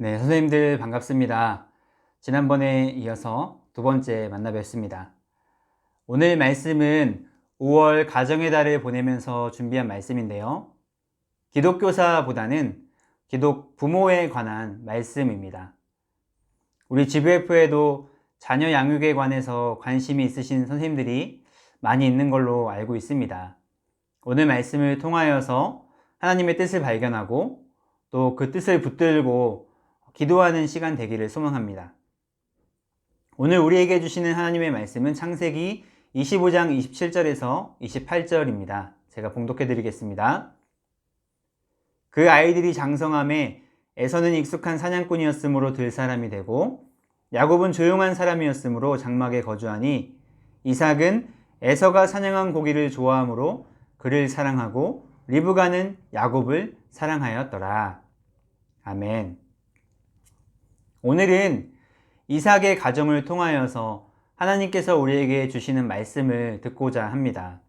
네, 선생님들 반갑습니다. 지난번에 이어서 두 번째 만나 뵙습니다. 오늘 말씀은 5월 가정의 달을 보내면서 준비한 말씀인데요. 기독교사보다는 기독 부모에 관한 말씀입니다. 우리 GVF에도 자녀 양육에 관해서 관심이 있으신 선생님들이 많이 있는 걸로 알고 있습니다. 오늘 말씀을 통하여서 하나님의 뜻을 발견하고 또 그 뜻을 붙들고 기도하는 시간 되기를 소망합니다. 오늘 우리에게 주시는 하나님의 말씀은 창세기 25장 27절에서 28절입니다. 제가 봉독해 드리겠습니다. 그 아이들이 장성함에 에서는 익숙한 사냥꾼이었으므로 들사람이 되고 야곱은 조용한 사람이었으므로 장막에 거주하니 이삭은 에서가 사냥한 고기를 좋아하므로 그를 사랑하고 리브가는 야곱을 사랑하였더라. 아멘. 오늘은 이삭의 가정을 통하여서 하나님께서 우리에게 주시는 말씀을 듣고자 합니다.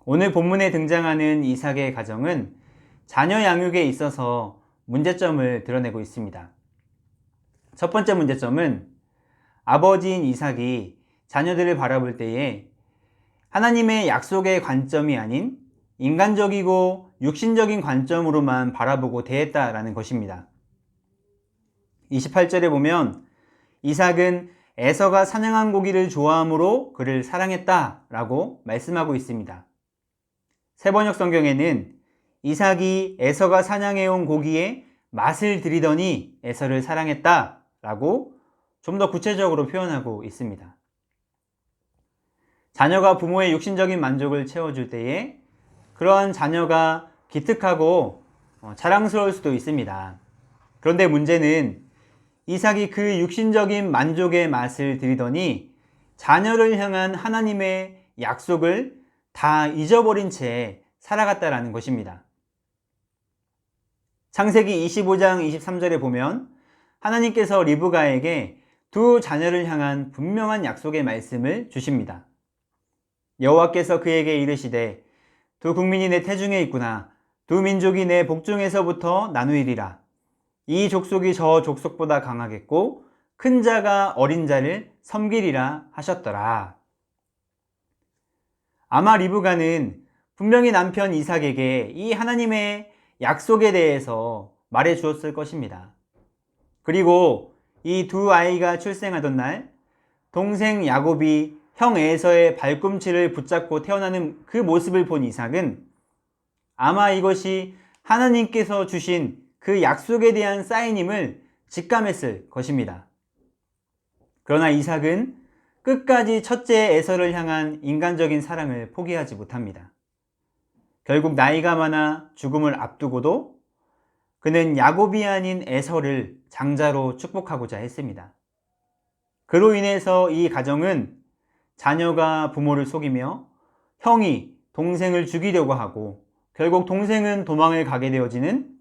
오늘 본문에 등장하는 이삭의 가정은 자녀 양육에 있어서 문제점을 드러내고 있습니다. 첫 번째 문제점은 아버지인 이삭이 자녀들을 바라볼 때에 하나님의 약속의 관점이 아닌 인간적이고 육신적인 관점으로만 바라보고 대했다라는 것입니다. 28절에 보면 이삭은 에서가 사냥한 고기를 좋아하므로 그를 사랑했다 라고 말씀하고 있습니다. 새번역 성경에는 이삭이 에서가 사냥해온 고기에 맛을 들이더니 에서를 사랑했다 라고 좀 더 구체적으로 표현하고 있습니다. 자녀가 부모의 육신적인 만족을 채워줄 때에 그러한 자녀가 기특하고 자랑스러울 수도 있습니다. 그런데 문제는 이삭이 그 육신적인 만족의 맛을 들이더니 자녀를 향한 하나님의 약속을 다 잊어버린 채 살아갔다라는 것입니다. 창세기 25장 23절에 보면 하나님께서 리브가에게 두 자녀를 향한 분명한 약속의 말씀을 주십니다. 여호와께서 그에게 이르시되 두 국민이 내 태중에 있구나. 두 민족이 내 복중에서부터 나누이리라. 이 족속이 저 족속보다 강하겠고 큰 자가 어린 자를 섬기리라 하셨더라. 아마 리브가는 분명히 남편 이삭에게 이 하나님의 약속에 대해서 말해 주었을 것입니다. 그리고 이 두 아이가 출생하던 날 동생 야곱이 형 에서의 발꿈치를 붙잡고 태어나는 그 모습을 본 이삭은 아마 이것이 하나님께서 주신 그 약속에 대한 사인임을 직감했을 것입니다. 그러나 이삭은 끝까지 첫째 에서를 향한 인간적인 사랑을 포기하지 못합니다. 결국 나이가 많아 죽음을 앞두고도 그는 야곱이 아닌 에서를 장자로 축복하고자 했습니다. 그로 인해서 이 가정은 자녀가 부모를 속이며 형이 동생을 죽이려고 하고 결국 동생은 도망을 가게 되어지는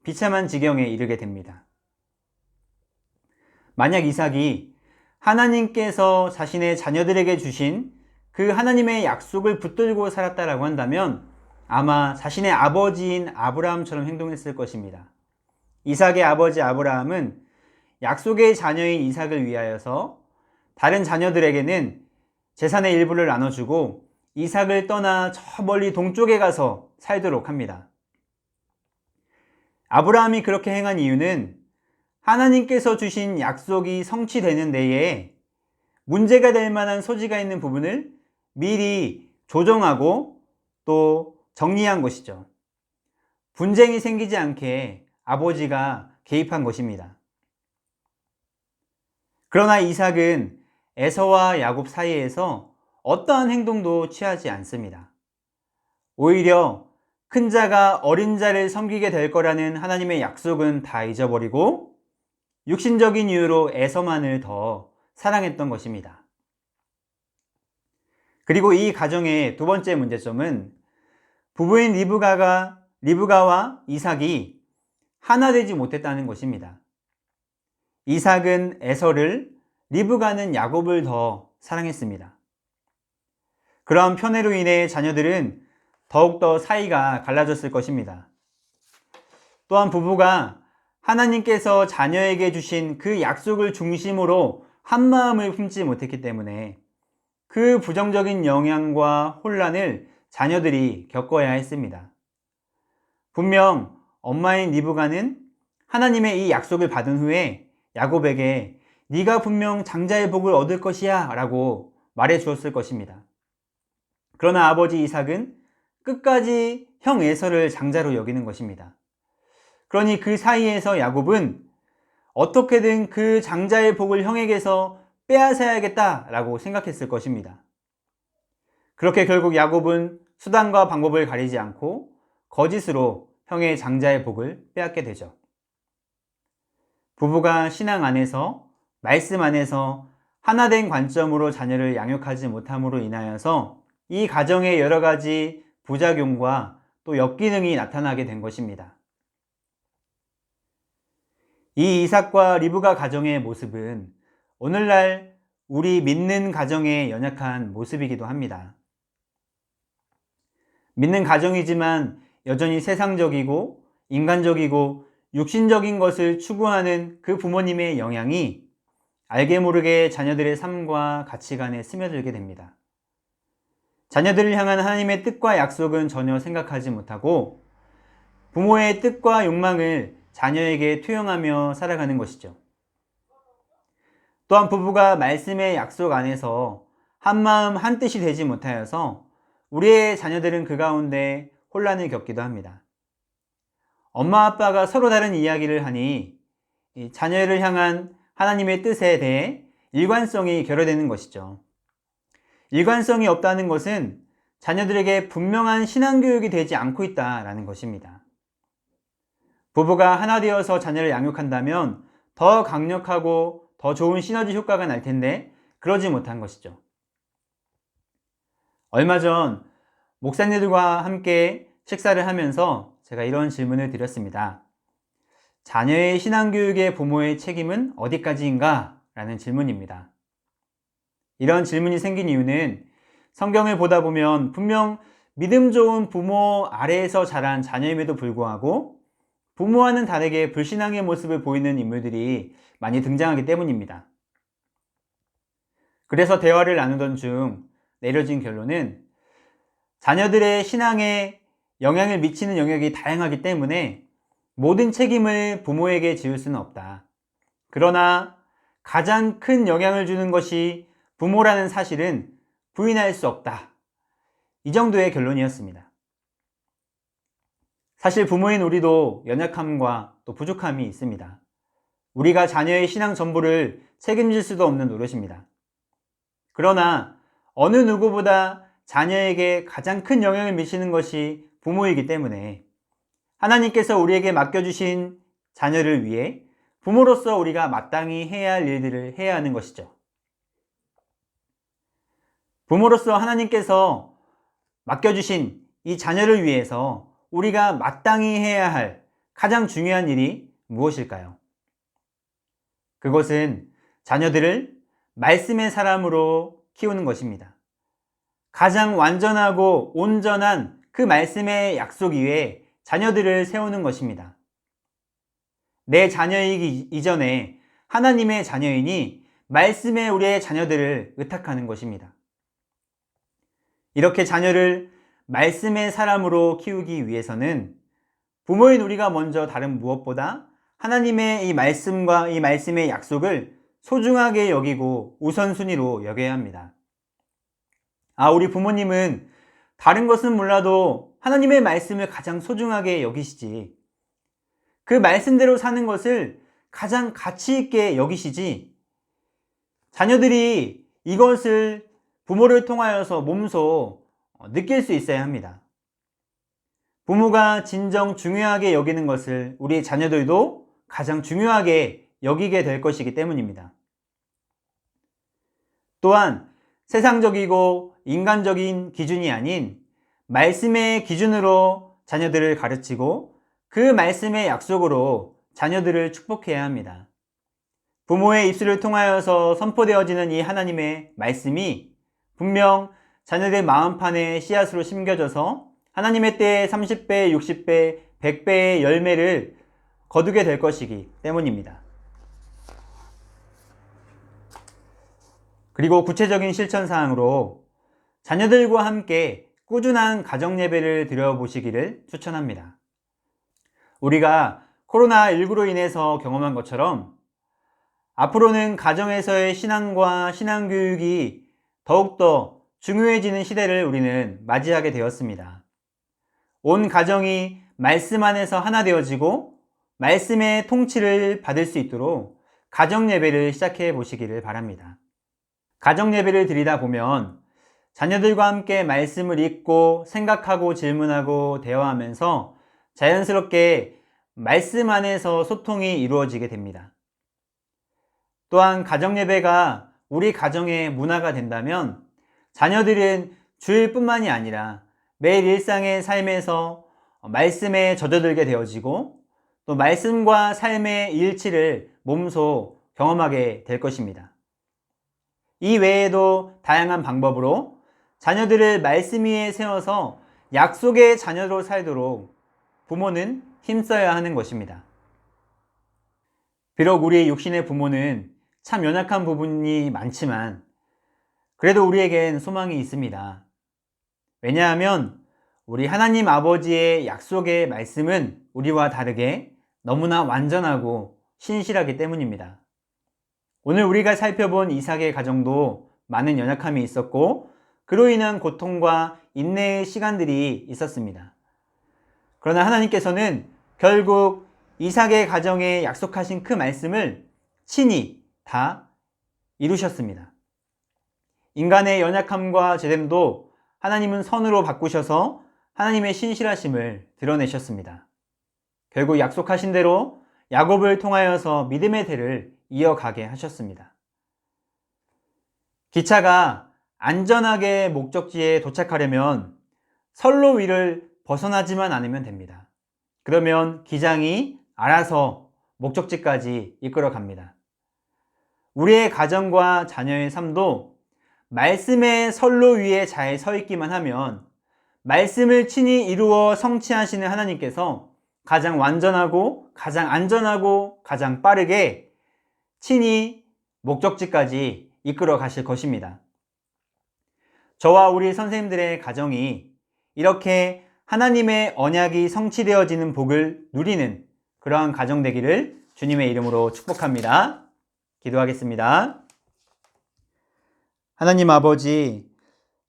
비참한 지경에 이르게 됩니다. 만약 이삭이 하나님께서 자신의 자녀들에게 주신 그 하나님의 약속을 붙들고 살았다라고 한다면 아마 자신의 아버지인 아브라함처럼 행동했을 것입니다. 이삭의 아버지 아브라함은 약속의 자녀인 이삭을 위하여서 다른 자녀들에게는 재산의 일부를 나눠주고 이삭을 떠나 저 멀리 동쪽에 가서 살도록 합니다. 아브라함이 그렇게 행한 이유는 하나님께서 주신 약속이 성취되는 데에 문제가 될 만한 소지가 있는 부분을 미리 조정하고 또 정리한 것이죠. 분쟁이 생기지 않게 아버지가 개입한 것입니다. 그러나 이삭은 에서와 야곱 사이에서 어떠한 행동도 취하지 않습니다. 오히려 큰 자가 어린 자를 섬기게 될 거라는 하나님의 약속은 다 잊어버리고 육신적인 이유로 에서만을 더 사랑했던 것입니다. 그리고 이 가정의 두 번째 문제점은 부부인 리브가와 이삭이 하나 되지 못했다는 것입니다. 이삭은 에서를, 리브가는 야곱을 더 사랑했습니다. 그러한 편애로 인해 자녀들은 더욱더 사이가 갈라졌을 것입니다. 또한 부부가 하나님께서 자녀에게 주신 그 약속을 중심으로 한 마음을 품지 못했기 때문에 그 부정적인 영향과 혼란을 자녀들이 겪어야 했습니다. 분명 엄마인 리브가는 하나님의 이 약속을 받은 후에 야곱에게 네가 분명 장자의 복을 얻을 것이야 라고 말해 주었을 것입니다. 그러나 아버지 이삭은 끝까지 형 에서를 장자로 여기는 것입니다. 그러니 그 사이에서 야곱은 어떻게든 그 장자의 복을 형에게서 빼앗아야겠다라고 생각했을 것입니다. 그렇게 결국 야곱은 수단과 방법을 가리지 않고 거짓으로 형의 장자의 복을 빼앗게 되죠. 부부가 신앙 안에서, 말씀 안에서 하나된 관점으로 자녀를 양육하지 못함으로 인하여서 이 가정의 여러 가지 부작용과 또 역기능이 나타나게 된 것입니다. 이 이삭과 리브가 가정의 모습은 오늘날 우리 믿는 가정의 연약한 모습이기도 합니다. 믿는 가정이지만 여전히 세상적이고 인간적이고 육신적인 것을 추구하는 그 부모님의 영향이 알게 모르게 자녀들의 삶과 가치관에 스며들게 됩니다. 자녀들을 향한 하나님의 뜻과 약속은 전혀 생각하지 못하고 부모의 뜻과 욕망을 자녀에게 투영하며 살아가는 것이죠. 또한 부부가 말씀의 약속 안에서 한마음 한뜻이 되지 못하여서 우리의 자녀들은 그 가운데 혼란을 겪기도 합니다. 엄마 아빠가 서로 다른 이야기를 하니 자녀를 향한 하나님의 뜻에 대해 일관성이 결여되는 것이죠. 일관성이 없다는 것은 자녀들에게 분명한 신앙교육이 되지 않고 있다는 것입니다. 부부가 하나 되어서 자녀를 양육한다면 더 강력하고 더 좋은 시너지 효과가 날 텐데 그러지 못한 것이죠. 얼마 전 목사님들과 함께 식사를 하면서 제가 이런 질문을 드렸습니다. 자녀의 신앙교육에 부모의 책임은 어디까지인가? 라는 질문입니다. 이런 질문이 생긴 이유는 성경을 보다 보면 분명 믿음 좋은 부모 아래에서 자란 자녀임에도 불구하고 부모와는 다르게 불신앙의 모습을 보이는 인물들이 많이 등장하기 때문입니다. 그래서 대화를 나누던 중 내려진 결론은 자녀들의 신앙에 영향을 미치는 영역이 다양하기 때문에 모든 책임을 부모에게 지울 수는 없다. 그러나 가장 큰 영향을 주는 것이 부모라는 사실은 부인할 수 없다. 이 정도의 결론이었습니다. 사실 부모인 우리도 연약함과 또 부족함이 있습니다. 우리가 자녀의 신앙 전부를 책임질 수도 없는 노릇입니다. 그러나 어느 누구보다 자녀에게 가장 큰 영향을 미치는 것이 부모이기 때문에 하나님께서 우리에게 맡겨주신 자녀를 위해 부모로서 우리가 마땅히 해야 할 일들을 해야 하는 것이죠. 부모로서 하나님께서 맡겨주신 이 자녀를 위해서 우리가 마땅히 해야 할 가장 중요한 일이 무엇일까요? 그것은 자녀들을 말씀의 사람으로 키우는 것입니다. 가장 완전하고 온전한 그 말씀의 약속 위에 자녀들을 세우는 것입니다. 내 자녀이기 이전에 하나님의 자녀이니 말씀에 우리의 자녀들을 의탁하는 것입니다. 이렇게 자녀를 말씀의 사람으로 키우기 위해서는 부모인 우리가 먼저 다른 무엇보다 하나님의 이 말씀과 이 말씀의 약속을 소중하게 여기고 우선순위로 여겨야 합니다. 우리 부모님은 다른 것은 몰라도 하나님의 말씀을 가장 소중하게 여기시지. 그 말씀대로 사는 것을 가장 가치 있게 여기시지. 자녀들이 이것을 부모를 통하여서 몸소 느낄 수 있어야 합니다. 부모가 진정 중요하게 여기는 것을 우리 자녀들도 가장 중요하게 여기게 될 것이기 때문입니다. 또한 세상적이고 인간적인 기준이 아닌 말씀의 기준으로 자녀들을 가르치고 그 말씀의 약속으로 자녀들을 축복해야 합니다. 부모의 입술을 통하여서 선포되어지는 이 하나님의 말씀이 분명 자녀들 마음판에 씨앗으로 심겨져서 하나님의 때에 30배, 60배, 100배의 열매를 거두게 될 것이기 때문입니다. 그리고 구체적인 실천 사항으로 자녀들과 함께 꾸준한 가정 예배를 드려보시기를 추천합니다. 우리가 코로나19로 인해서 경험한 것처럼 앞으로는 가정에서의 신앙과 신앙교육이 더욱더 중요해지는 시대를 우리는 맞이하게 되었습니다. 온 가정이 말씀 안에서 하나 되어지고 말씀의 통치를 받을 수 있도록 가정 예배를 시작해 보시기를 바랍니다. 가정 예배를 드리다 보면 자녀들과 함께 말씀을 읽고 생각하고 질문하고 대화하면서 자연스럽게 말씀 안에서 소통이 이루어지게 됩니다. 또한 가정 예배가 우리 가정의 문화가 된다면 자녀들은 주일뿐만이 아니라 매일 일상의 삶에서 말씀에 젖어들게 되어지고 또 말씀과 삶의 일치를 몸소 경험하게 될 것입니다. 이 외에도 다양한 방법으로 자녀들을 말씀 위에 세워서 약속의 자녀로 살도록 부모는 힘써야 하는 것입니다. 비록 우리의 육신의 부모는 참 연약한 부분이 많지만 그래도 우리에겐 소망이 있습니다. 왜냐하면 우리 하나님 아버지의 약속의 말씀은 우리와 다르게 너무나 완전하고 신실하기 때문입니다. 오늘 우리가 살펴본 이삭의 가정도 많은 연약함이 있었고 그로 인한 고통과 인내의 시간들이 있었습니다. 그러나 하나님께서는 결국 이삭의 가정에 약속하신 그 말씀을 친히 다 이루셨습니다. 인간의 연약함과 죄됨도 하나님은 선으로 바꾸셔서 하나님의 신실하심을 드러내셨습니다. 결국 약속하신 대로 야곱을 통하여서 믿음의 대를 이어가게 하셨습니다. 기차가 안전하게 목적지에 도착하려면 선로 위를 벗어나지만 않으면 됩니다. 그러면 기장이 알아서 목적지까지 이끌어 갑니다. 우리의 가정과 자녀의 삶도 말씀의 선로 위에 잘 서 있기만 하면 말씀을 친히 이루어 성취하시는 하나님께서 가장 완전하고 가장 안전하고 가장 빠르게 친히 목적지까지 이끌어 가실 것입니다. 저와 우리 선생님들의 가정이 이렇게 하나님의 언약이 성취되어지는 복을 누리는 그러한 가정 되기를 주님의 이름으로 축복합니다. 기도하겠습니다. 하나님 아버지,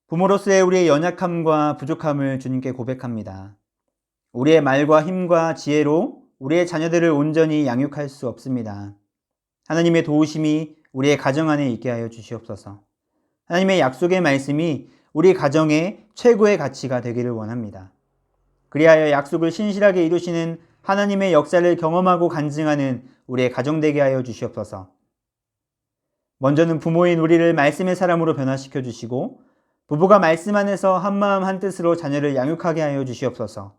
부모로서의 우리의 연약함과 부족함을 주님께 고백합니다. 우리의 말과 힘과 지혜로 우리의 자녀들을 온전히 양육할 수 없습니다. 하나님의 도우심이 우리의 가정 안에 있게 하여 주시옵소서. 하나님의 약속의 말씀이 우리 가정의 최고의 가치가 되기를 원합니다. 그리하여 약속을 신실하게 이루시는 하나님의 역사를 경험하고 간증하는 우리의 가정 되게 하여 주시옵소서. 먼저는 부모인 우리를 말씀의 사람으로 변화시켜 주시고 부부가 말씀 안에서 한마음 한뜻으로 자녀를 양육하게 하여 주시옵소서.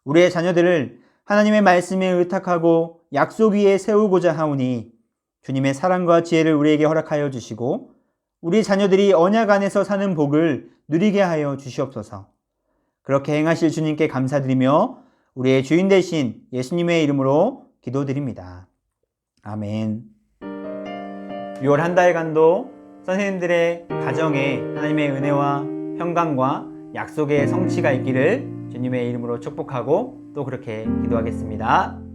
우리의 자녀들을 하나님의 말씀에 의탁하고 약속 위에 세우고자 하오니 주님의 사랑과 지혜를 우리에게 허락하여 주시고 우리 자녀들이 언약 안에서 사는 복을 누리게 하여 주시옵소서. 그렇게 행하실 주님께 감사드리며 우리의 주인 되신 예수님의 이름으로 기도드립니다. 아멘. 6월 한 달간도 선생님들의 가정에 하나님의 은혜와 평강과 약속의 성취가 있기를 주님의 이름으로 축복하고 또 그렇게 기도하겠습니다.